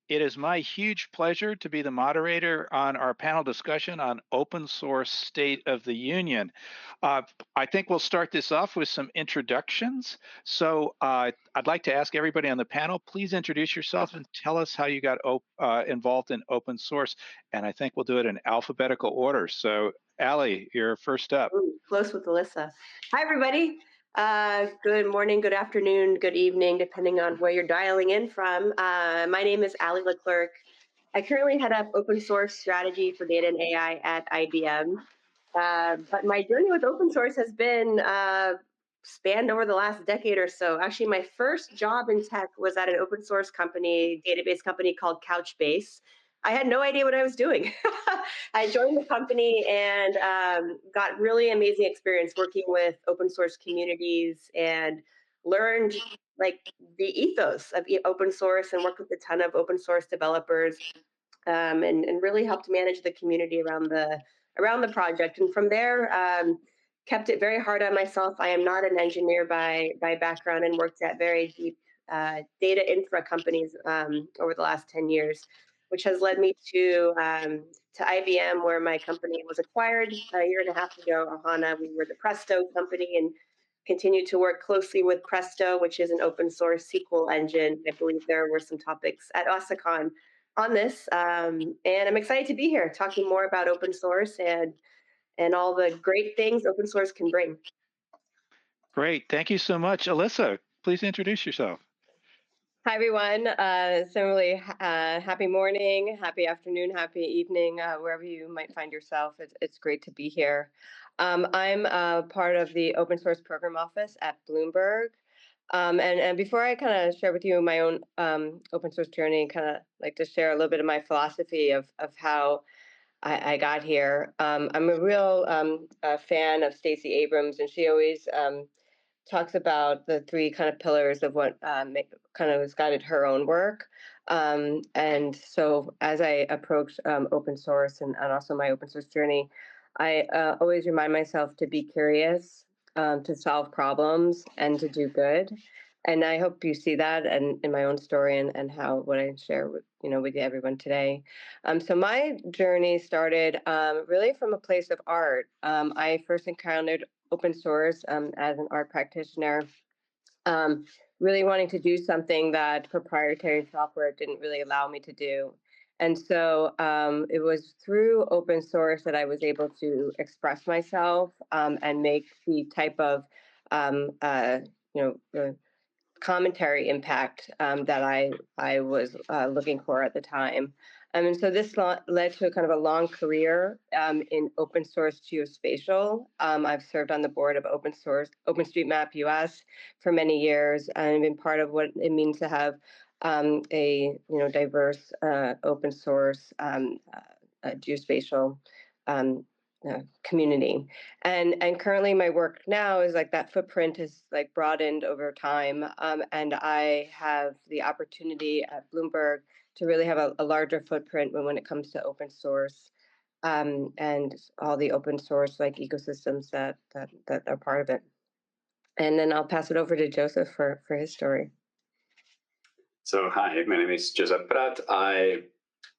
It is my huge pleasure to be the moderator on our panel discussion on open source state of the union. Uh, I think we'll start this off with some introductions. I'd like to ask everybody on the panel, please introduce yourself and tell us how you got involved in open source. And I think we'll do it in alphabetical order. So Allie, you're first up. Ooh, close with Alyssa. Hi, everybody. Good morning, good afternoon, good evening, depending on where you're dialing in from. My name is Ali Leclerc. I currently head up open source strategy for data and AI at IBM. But my journey with open source has been spanned over the last decade or so. Actually, my first job in tech was at an open source company, database company called Couchbase. I had no idea what I was doing. I joined the company and got really amazing experience working with open source communities and learned like the ethos of open source and worked with a ton of open source developers and really helped manage the community around the project. And from there, kept it very hard on myself. I am not an engineer by background and worked at very deep data infra companies over the last 10 years, which has led me to IBM, where my company was acquired a year and a half ago. Ahana, we were the Presto company and continue to work closely with Presto, which is an open source SQL engine. I believe there were some topics at OSACon on this. And I'm excited to be here talking more about open source and all the great things open source can bring. Great. Thank you so much. Alyssa, please introduce yourself. Hi, everyone. Similarly, happy morning, happy afternoon, happy evening, wherever you might find yourself. It's great to be here. I'm part of the open source program office at Bloomberg. And before I kind of share with you my own open source journey, kind of like to share a little bit of my philosophy of how I got here. I'm a real fan of Stacey Abrams, and she always talks about the three kind of pillars of what kind of has guided her own work. And so as I approach open source and also my open source journey, I always remind myself to be curious, to solve problems, and to do good. And I hope you see that in my own story and how what I share with everyone today. So my journey started really from a place of art. I first encountered open source as an art practitioner, really wanting to do something that proprietary software didn't really allow me to do. And so it was through open source that I was able to express myself and make the type of commentary impact that I was looking for at the time. And so this led to kind of a long career in open source geospatial. I've served on the board of open source OpenStreetMap US for many years, and been part of what it means to have a diverse open source geospatial community. And currently my work now is like that footprint has like broadened over time, and I have the opportunity at Bloomberg to really have a larger footprint when it comes to open source and all the open source like ecosystems that are part of it. And then I'll pass it over to Joseph for his story. So hi, my name is Joseph Prat.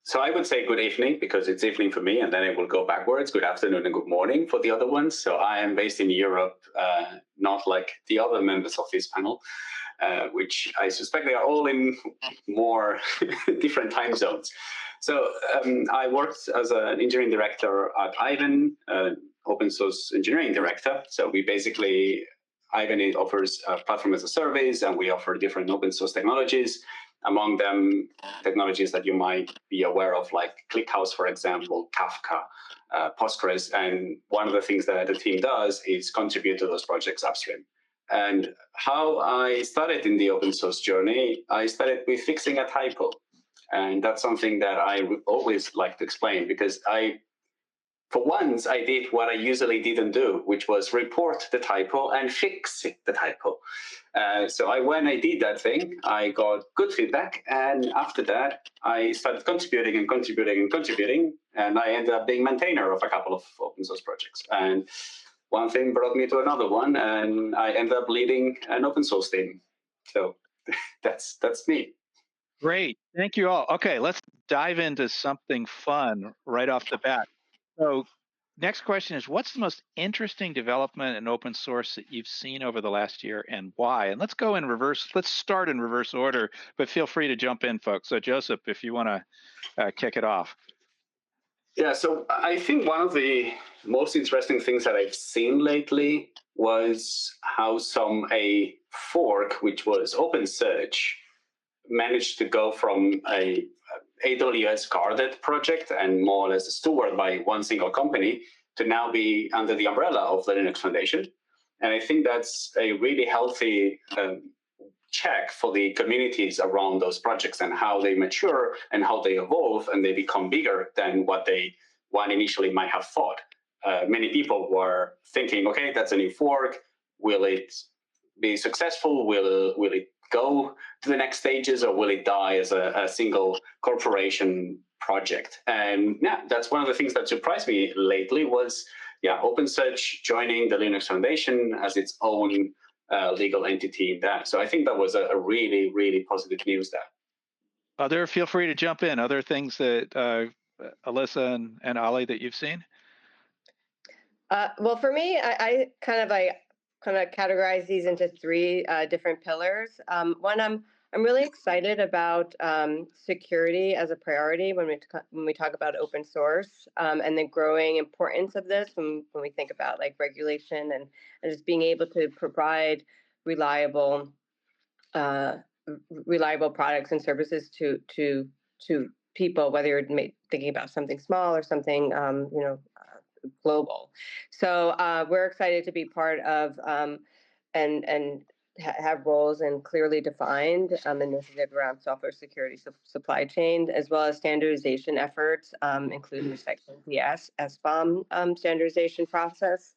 So I would say good evening because it's evening for me, and then it will go backwards. Good afternoon and good morning for the other ones. So I am based in Europe, not like the other members of this panel, which I suspect they are all in more different time zones. So I worked as an engineering director at Ivan, open source engineering director. So we basically, Ivan offers a platform as a service, and we offer different open source technologies. Among them, technologies that you might be aware of, like ClickHouse, for example, Kafka, Postgres. And one of the things that the team does is contribute to those projects upstream. And how I started in the open source journey, I started with fixing a typo. And that's something that I always like to explain, because for once, I did what I usually didn't do, which was report the typo and fix the typo. So when I did that thing, I got good feedback. And after that, I started contributing, and I ended up being maintainer of a couple of open source projects. And one thing brought me to another one, and I ended up leading an open source team. So that's me. Great. Thank you all. Okay, let's dive into something fun right off the bat. So, next question is, what's the most interesting development in open source that you've seen over the last year and why? And let's go in reverse. Let's start in reverse order, but feel free to jump in, folks. So, Joseph, if you want to kick it off. Yeah, so I think one of the most interesting things that I've seen lately was how a fork, which was OpenSearch, managed to go from a AWS guarded project and more or less steward by one single company to now be under the umbrella of the Linux Foundation. And I think that's a really healthy check for the communities around those projects and how they mature and how they evolve and they become bigger than what one initially might have thought. Many people were thinking, okay, that's a new fork. Will it be successful? Will it go to the next stages, or will it die as a single corporation project? And yeah, that's one of the things that surprised me lately was, yeah, OpenSearch joining the Linux Foundation as its own legal entity in that. So I think that was a really, really positive news there. Other, feel free to jump in. Other things that Alyssa and Ali that you've seen? Well, for me, I kind of categorize these into three different pillars. One, I'm really excited about security as a priority when we talk about open source, and the growing importance of this when we think about like regulation and just being able to provide reliable uh, reliable products and services to people, whether you're thinking about something small or something global. So we're excited to be part of and have roles and clearly defined initiative around software security supply chain, as well as standardization efforts, including the Section DS SBOM standardization process.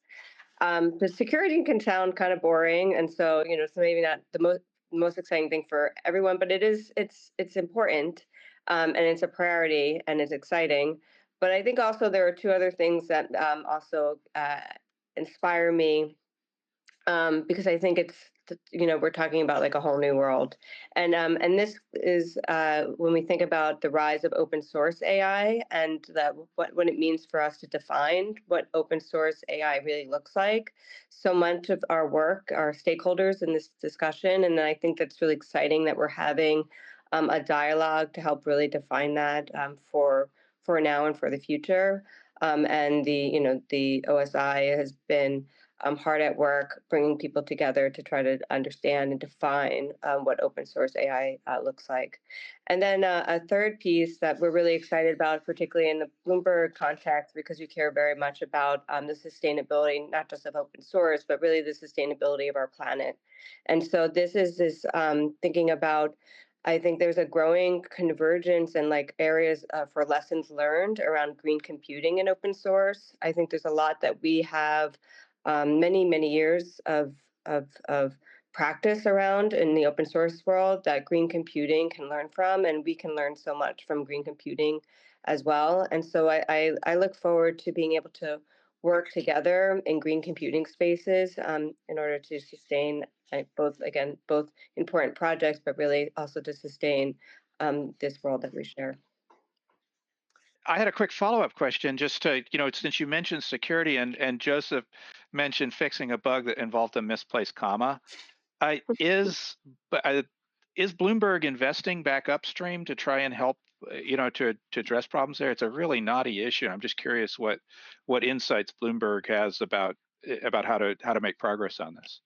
The security can sound kind of boring, and so so maybe not the most exciting thing for everyone, but it's important, and it's a priority and it's exciting. But I think also there are two other things that also inspire me, because I think it's we're talking about like a whole new world, and this is when we think about the rise of open source AI and what it means for us to define what open source AI really looks like. So much of our work, our stakeholders in this discussion, and I think that's really exciting that we're having a dialogue to help really define that for now and for the future. And the OSI has been hard at work bringing people together to try to understand and define what open source AI looks like. And then a third piece that we're really excited about, particularly in the Bloomberg context, because we care very much about the sustainability, not just of open source, but really the sustainability of our planet. And so this is thinking about, I think there's a growing convergence and like areas for lessons learned around green computing and open source. I think there's a lot that we have many years of practice around in the open source world that green computing can learn from, and we can learn so much from green computing as well. And so I look forward to being able to work together in green computing spaces in order to sustain both important projects, but really also to sustain this world that we share. I had a quick follow-up question just to, since you mentioned security and Joseph mentioned fixing a bug that involved a misplaced comma. Is Bloomberg investing back upstream to try and help, to address problems there? It's a really knotty issue. I'm just curious what insights Bloomberg has about how to make progress on this.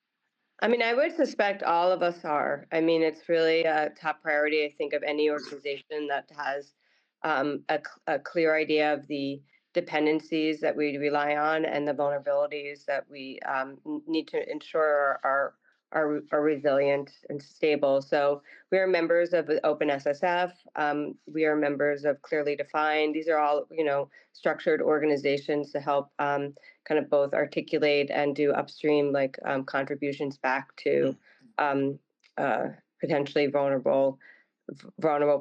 I mean, I would suspect all of us are. I mean, it's really a top priority, I think, of any organization that has a clear idea of the dependencies that we rely on and the vulnerabilities that we need to ensure are resilient and stable. So we are members of the OpenSSF. We are members of Clearly Defined. These are all, structured organizations to help kind of both articulate and do upstream contributions back to um, potentially vulnerable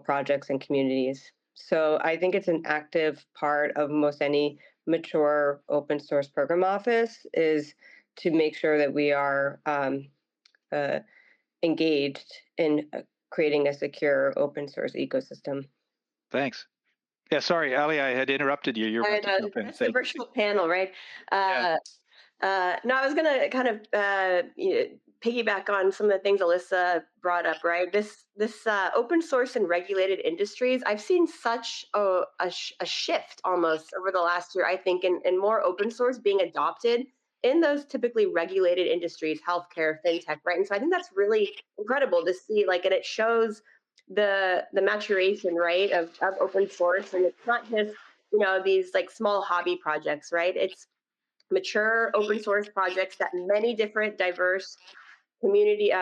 projects and communities. So I think it's an active part of most any mature open source program office is to make sure that we are engaged in creating a secure open source ecosystem. Thanks. Yeah, sorry, Ali, I had interrupted you. You're I about to know jump in. that's the virtual panel, right? Yeah. No, I was gonna kind of piggyback on some of the things Alyssa brought up. Right, this open source and regulated industries. I've seen such a shift almost over the last year. I think in more open source being adopted in those typically regulated industries, healthcare, fintech, right? And so I think that's really incredible to see. Like, and it shows the maturation, right, of open source, and it's not just these like small hobby projects, right? It's mature open source projects that many different diverse community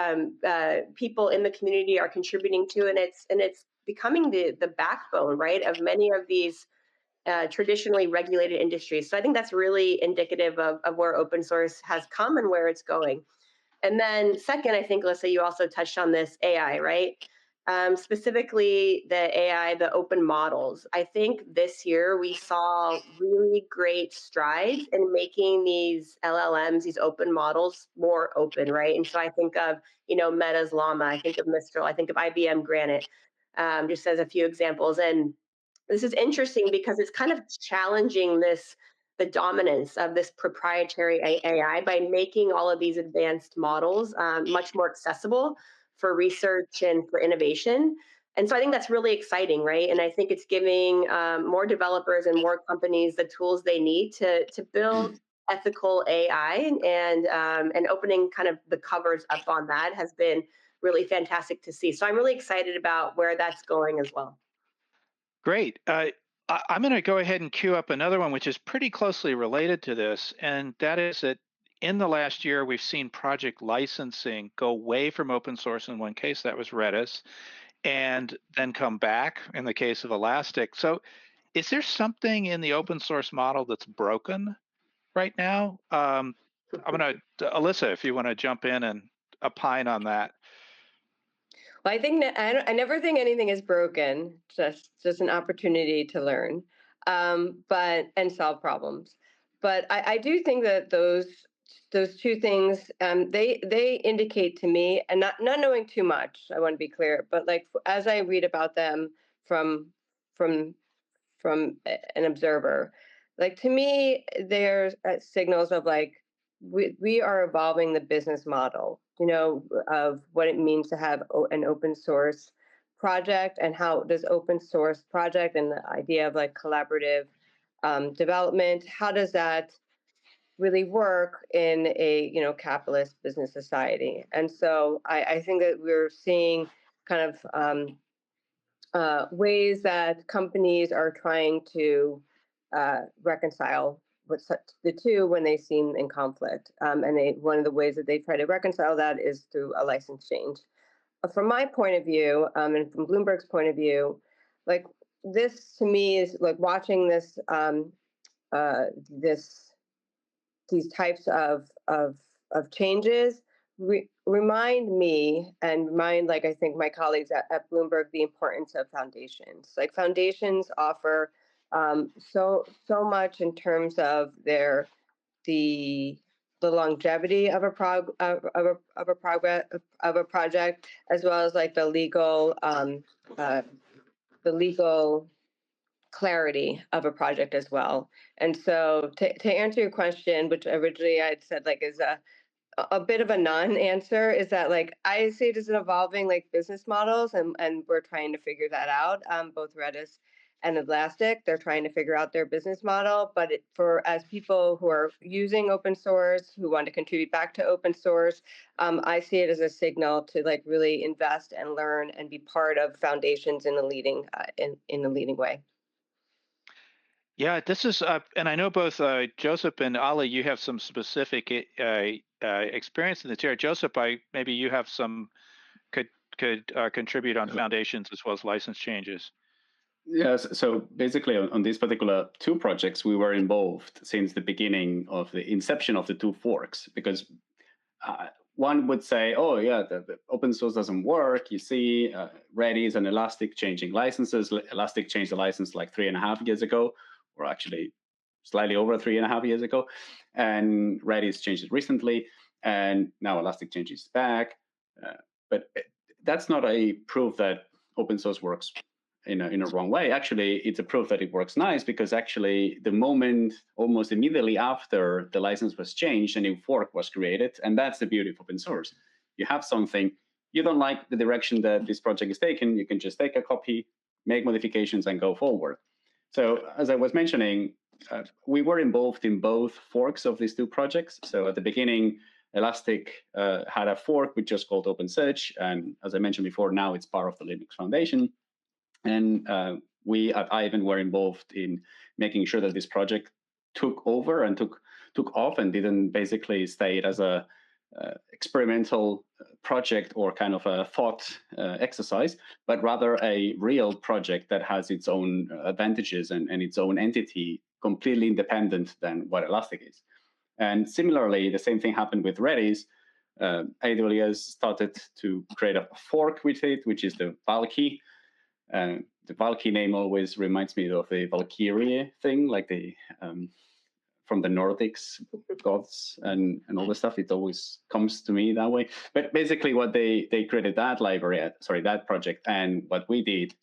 people in the community are contributing to, and it's becoming the backbone, right, of many of these traditionally regulated industries. So I think that's really indicative of where open source has come and where it's going. And then second, I think, Alyssa, you also touched on this AI, right? Specifically the AI, the open models. I think this year we saw really great strides in making these LLMs, these open models, more open, right? And so I think of, Meta's Llama, I think of Mistral, I think of IBM Granite, just as a few examples. And this is interesting because it's kind of challenging the dominance of this proprietary AI by making all of these advanced models much more accessible for research and for innovation. And so I think that's really exciting, right? And I think it's giving more developers and more companies the tools they need to build ethical AI, and opening kind of the covers up on that has been really fantastic to see. So I'm really excited about where that's going as well. Great. I'm going to go ahead and queue up another one, which is pretty closely related to this, and that is that in the last year, we've seen project licensing go away from open source. In one case, that was Redis, and then come back in the case of Elastic. So is there something in the open source model that's broken right now? I'm going to, Alyssa, if you want to jump in and opine on that. Well, I think that I never think anything is broken. Just an opportunity to learn, but and solve problems. But I do think that those two things, they indicate to me, and not knowing too much. I want to be clear, but like as I read about them from from an observer, like to me, there's signals of like we are evolving the business model, of what it means to have an open source project, and how does open source project and the idea of like collaborative development, how does that really work in a capitalist business society? And so I think that we're seeing kind of ways that companies are trying to reconcile the two when they seem in conflict. And one of the ways that they try to reconcile that is through a license change. From my point of view, and from Bloomberg's point of view, like this to me is like watching this these types of changes remind me and remind, like I think my colleagues at Bloomberg, the importance of foundations. Like foundations offer so much in terms of the the longevity of a project, as well as like uh, the legal clarity of a project as well. And so to answer your question, which originally I'd said like is a bit of a non-answer, is that like I see it as an evolving like business models, and we're trying to figure that out. Both Redis and Elastic, they're trying to figure out their business model. But for as people who are using open source, who want to contribute back to open source, I see it as a signal to like really invest and learn and be part of foundations in a leading in a leading way. Yeah, this is, and I know both Joseph and Ali, you have some specific experience in this area. Joseph, maybe you have some could contribute on foundations as well as license changes. Yes, so basically on these particular two projects, we were involved since the beginning of the inception of the two forks, because one would say, oh yeah, the open source doesn't work. You see, Redis and Elastic changing licenses. Elastic changed the license like 3.5 years ago, or actually slightly over 3.5 years ago. And Redis changed it recently, and now Elastic changes back. But that's not a proof that open source works in a wrong way. Actually, it's a proof that it works nice, because actually the moment almost immediately after the license was changed, a new fork was created. And that's the beauty of open source. You have something, you don't like the direction that this project is taken, you can just take a copy, make modifications, and go forward. So as I was mentioning, we were involved in both forks of these two projects. So at the beginning, Elastic had a fork which was called OpenSearch, and as I mentioned before, now it's part of the Linux Foundation. And we at Ivan were involved in making sure that this project took over and took off, and didn't basically stay as a experimental project or kind of a thought exercise, but rather a real project that has its own advantages and its own entity, completely independent than what Elastic is. And similarly, the same thing happened with Redis. AWS started to create a fork with it, which is the Valky. The Valky name always reminds me of the Valkyrie thing, like the from the Nordics gods and all the stuff. It always comes to me that way. But basically, what they created that library, that project, and what we did.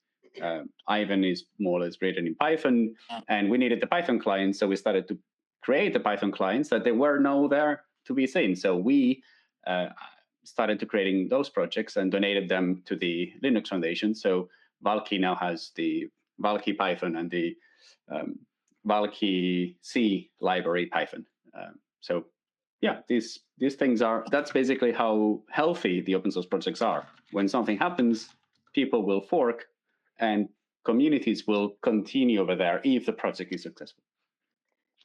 Ivan is more or less written in Python, and we needed the Python client, so we started to create the Python clients that they were no there to be seen. So we started to creating those projects and donated them to the Linux Foundation. So Valky now has the Valky Python and the Valky C library Python. So yeah, these things are, that's basically how healthy the open source projects are. When something happens, people will fork, and communities will continue over there if the project is successful.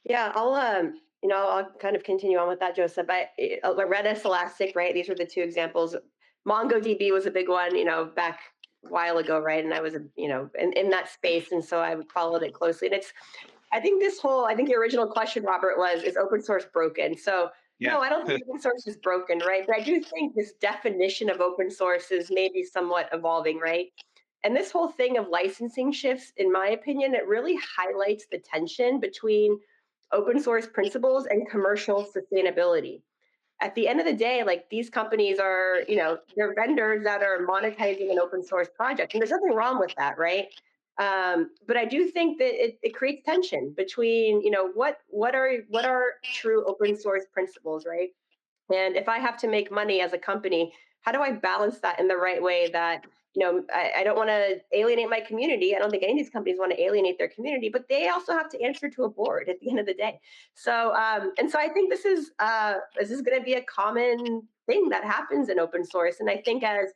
Yeah, I'll kind of continue on with that, Joseph. Redis, Elastic, right? These were the two examples. MongoDB was a big one, back a while ago, right? And I was, in that space, and so I followed it closely. And I think your original question, Robert, was, is open source broken? So Yeah. no, I don't think open source is broken, right? But I do think this definition of open source is maybe somewhat evolving, right? And this whole thing of licensing shifts, in my opinion, it really highlights the tension between open source principles and commercial sustainability. At the end of the day, like, these companies are, they're vendors that are monetizing an open source project, and there's nothing wrong with that, right? But I do think that it creates tension between, what are true open source principles, right? And if I have to make money as a company, how do I balance that in the right way that, I don't want to alienate my community. I don't think any of these companies want to alienate their community, but they also have to answer to a board at the end of the day. So, and so I think this is going to be a common thing that happens in open source. And I think as,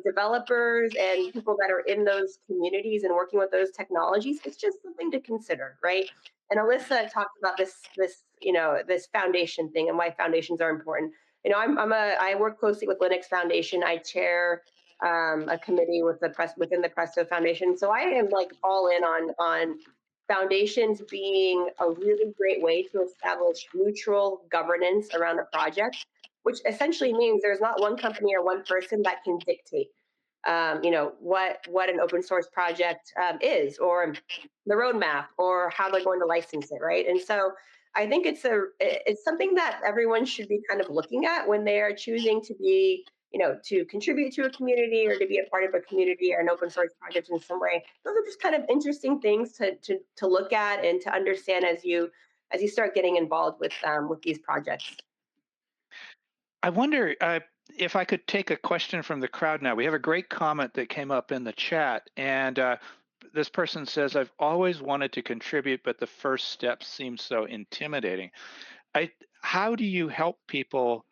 developers and people that are in those communities and working with those technologies, it's just something to consider, right? And Alyssa talked about this foundation thing and why foundations are important. I work closely with Linux Foundation. I chair a committee within the Presto Foundation. So I am like all in on foundations being a really great way to establish neutral governance around a project, which essentially means there's not one company or one person that can dictate what an open source project is, or the roadmap, or how they're going to license it, right? And so I think it's something that everyone should be kind of looking at when they are choosing to be, to contribute to a community or to be a part of a community or an open source project in some way. Those are just kind of interesting things to look at and to understand as you start getting involved with these projects. I wonder if I could take a question from the crowd now. We have a great comment that came up in the chat, and this person says, "I've always wanted to contribute, but the first step seems so intimidating." How do you help people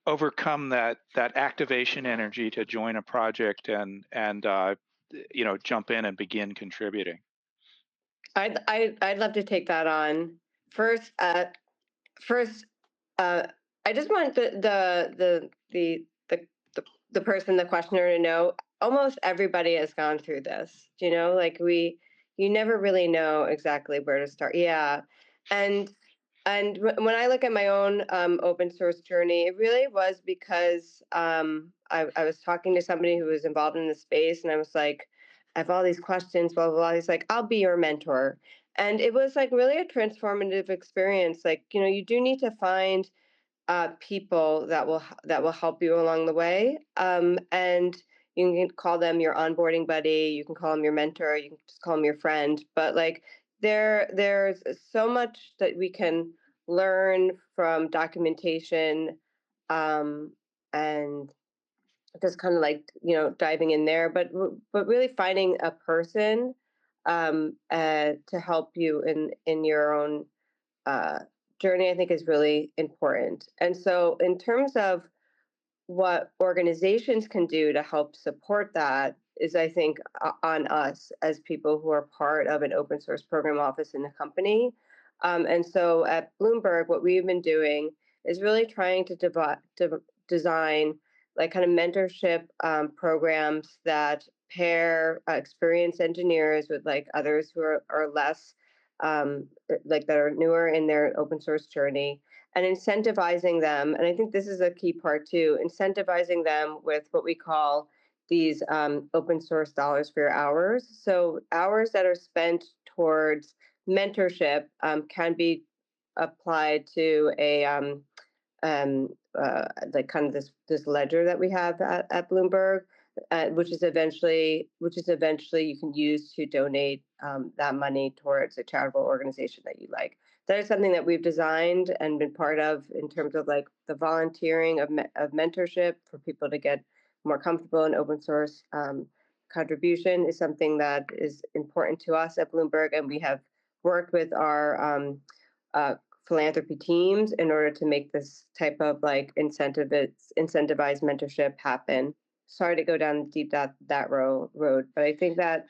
overcome that activation energy to join a project and jump in and begin contributing? I'd love to take that on. First, I just want the person, the questioner, to know almost everybody has gone through this. Like, you never really know exactly where to start. Yeah, and when I look at my own open source journey, it really was because I was talking to somebody who was involved in the space, and I was like, I have all these questions, blah, blah, blah. He's like, I'll be your mentor. And it was like really a transformative experience. Like, you do need to find people that will help you along the way. And You can call them your onboarding buddy, you can call them your mentor, you can just call them your friend. But like there's so much that we can learn from documentation, and just kind of like diving in there, but really finding a person to help you in your own uh, journey, I think is really important. And so, in terms of what organizations can do to help support that, is, I think, on us as people who are part of an open source program office in the company. And so at Bloomberg, what we've been doing is really trying to design like kind of mentorship programs that pair experienced engineers with like others who are less like that are newer in their open source journey, and incentivizing them. And I think this is a key part too, incentivizing them with what we call these open source dollars for your hours. So hours that are spent towards mentorship can be applied to a um, like kind of this ledger that we have at Bloomberg, which is eventually you can use to donate that money towards a charitable organization that you like. That is something that we've designed and been part of in terms of like the volunteering of mentorship for people to get more comfortable in open source. Contribution is something that is important to us at Bloomberg, and we have worked with our uh, philanthropy teams in order to make this type of like incentivized mentorship happen. Sorry to go down deep that road, but I think that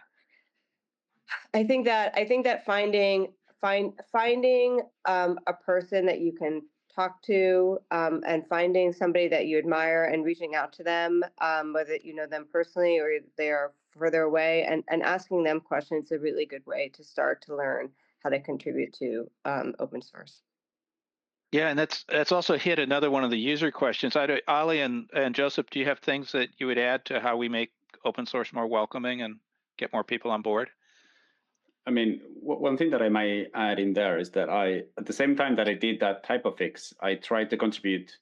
finding a person that you can talk to, and finding somebody that you admire and reaching out to them, whether you know them personally or they are further away, and asking them questions is a really good way to start to learn how to contribute to open source. Yeah, and that's also hit another one of the user questions. Ali and Joseph, do you have things that you would add to how we make open source more welcoming and get more people on board? I mean, one thing that I might add in there is that at the same time that I did that type of fix, I tried to contribute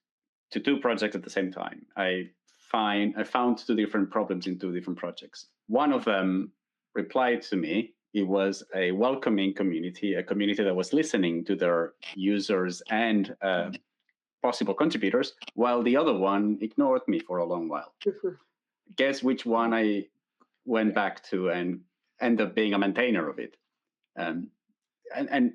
to two projects at the same time. I found two different problems in two different projects. One of them replied to me. It was a welcoming community, a community that was listening to their users and possible contributors, while the other one ignored me for a long while. Guess which one I went back to and ended up being a maintainer of it. And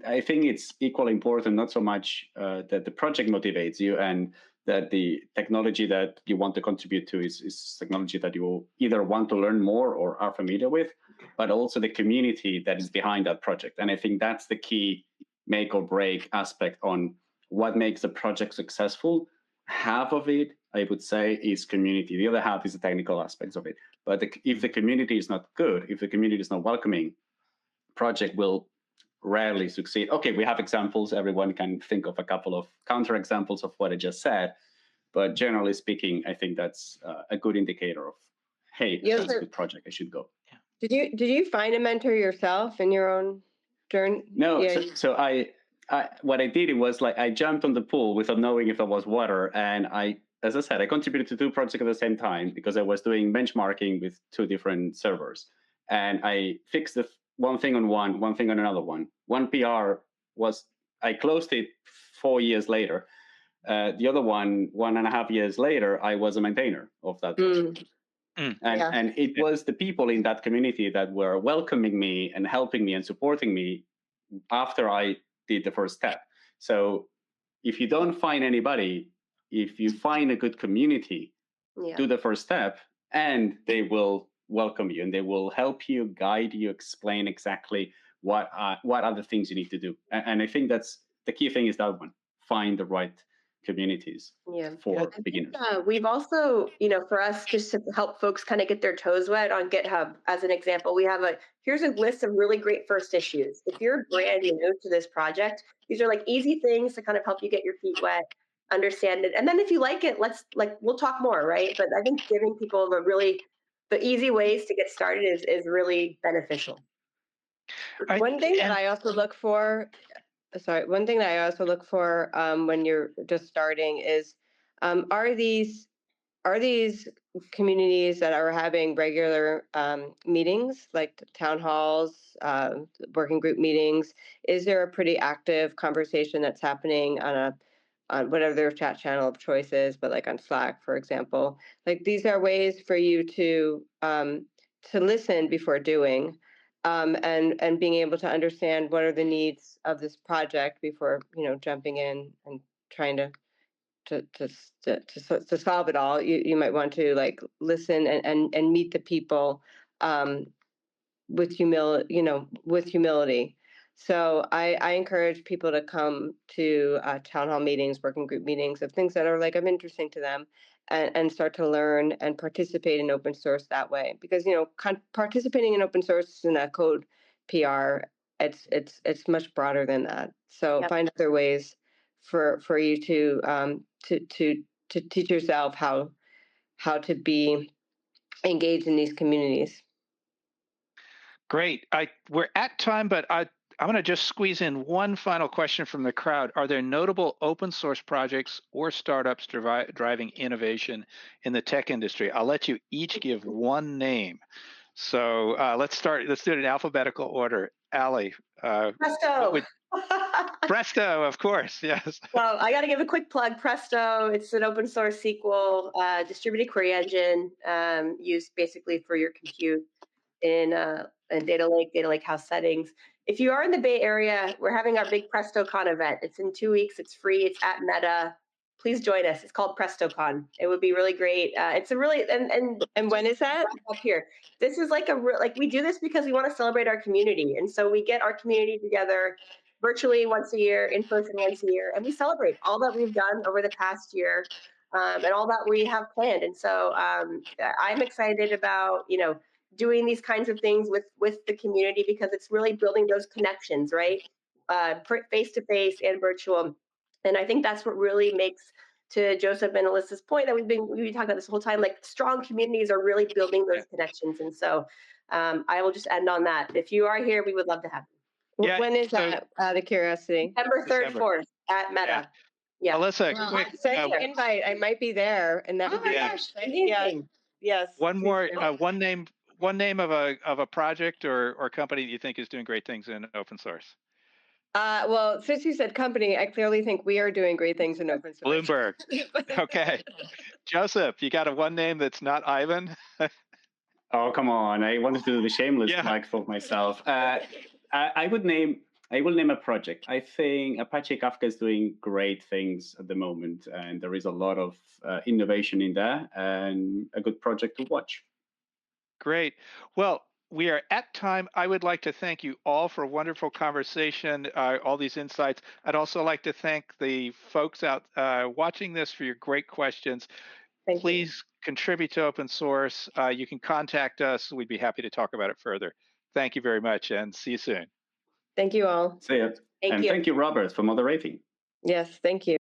I think it's equally important, not so much that the project motivates you and that the technology that you want to contribute to is technology that you will either want to learn more or are familiar with, but also the community that is behind that project. And I think that's the key make or break aspect on what makes a project successful. Half of it, I would say, is community. The other half is the technical aspects of it. But if the community is not good, if the community is not welcoming, project will rarely succeed. Okay, we have examples. Everyone can think of a couple of counter examples of what I just said. But generally speaking, I think that's a good indicator of, hey, Yes, that's a good project. I should go. Did you find a mentor yourself in your own journey? No, Yeah. so I what I did, it was like I jumped on the pool without knowing if there was water, and as I said, I contributed to two projects at the same time because I was doing benchmarking with two different servers, and I fixed the one thing on one thing on another one. One PR was I closed it 4 years later. The other one, 1.5 years later, I was a maintainer of that project. And it was the people in that community that were welcoming me and helping me and supporting me after I did the first step. So if you don't find anybody, if you find a good community, do the first step, and they will welcome you and they will help you, guide you, explain exactly what other things you need to do. And I think that's the key thing, is that one: find the right communities for beginners. We've also, for us, just to help folks kind of get their toes wet on GitHub, as an example, we have here's a list of really great first issues. If you're brand new to this project, these are like easy things to kind of help you get your feet wet, understand it. And then if you like it, we'll talk more, right? But I think giving people the easy ways to get started is really beneficial. One thing that I also look for when you're just starting is, are these are these communities that are having regular meetings, like town halls, working group meetings? Is there a pretty active conversation that's happening on whatever their chat channel of choice is, but like on Slack, for example? Like these are ways for you to listen before doing, and being able to understand what are the needs of this project before jumping in and trying to solve it all. You might want to like listen and meet the people, um, with humility. So I encourage people to come to town hall meetings, working group meetings of things that are like of interesting to them, and start to learn and participate in open source that way. Because participating in open source in a code PR, it's much broader than that. So Yep. find other ways for you to teach yourself how to be engaged in these communities. Great. We're at time, but I'm going to just squeeze in one final question from the crowd. Are there notable open source projects or startups driving innovation in the tech industry? I'll let you each give one name. So let's start. Let's do it in alphabetical order. Allie, Presto. Presto, of course. Yes. Well, I got to give a quick plug. Presto, it's an open source SQL distributed query engine used basically for your compute in data lake house settings. If you are in the Bay Area, we're having our big PrestoCon event. It's in 2 weeks. It's free. It's at Meta. Please join us. It's called PrestoCon. It would be really great. It's a really And when is that? Up here. This is like we do this because we want to celebrate our community, and so we get our community together virtually once a year, in person once a year, and we celebrate all that we've done over the past year, and all that we have planned. And so I'm excited about doing these kinds of things with the community because it's really building those connections, right? Face to face and virtual, and I think that's what really makes, to Joseph and Alyssa's point that we've been talking about this whole time, like strong communities are really building those connections. And so I will just end on that. If you are here, we would love to have you. Yeah, When is that, out of curiosity? September 3rd, 4th at Meta. Yeah. Alyssa, Well, quick. send an invite. I might be there, and that Oh would be my Yeah. gosh, yeah. amazing. Yes. One please more, do. one name of a project or company that you think is doing great things in open source. Well, since you said company, I clearly think we are doing great things in open source. Bloomberg. Okay. Joseph, you got a one name that's not Ivan? Oh, come on. I wanted to do the shameless plug for myself. I will name a project. I think Apache Kafka is doing great things at the moment, and there is a lot of innovation in there and a good project to watch. Great. Well, we are at time. I would like to thank you all for a wonderful conversation, all these insights. I'd also like to thank the folks out watching this for your great questions. Please contribute to open source. You can contact us. We'd be happy to talk about it further. Thank you very much, and see you soon. Thank you all. See ya. Thank you. Thank you, Robert, for moderating. Yes, thank you.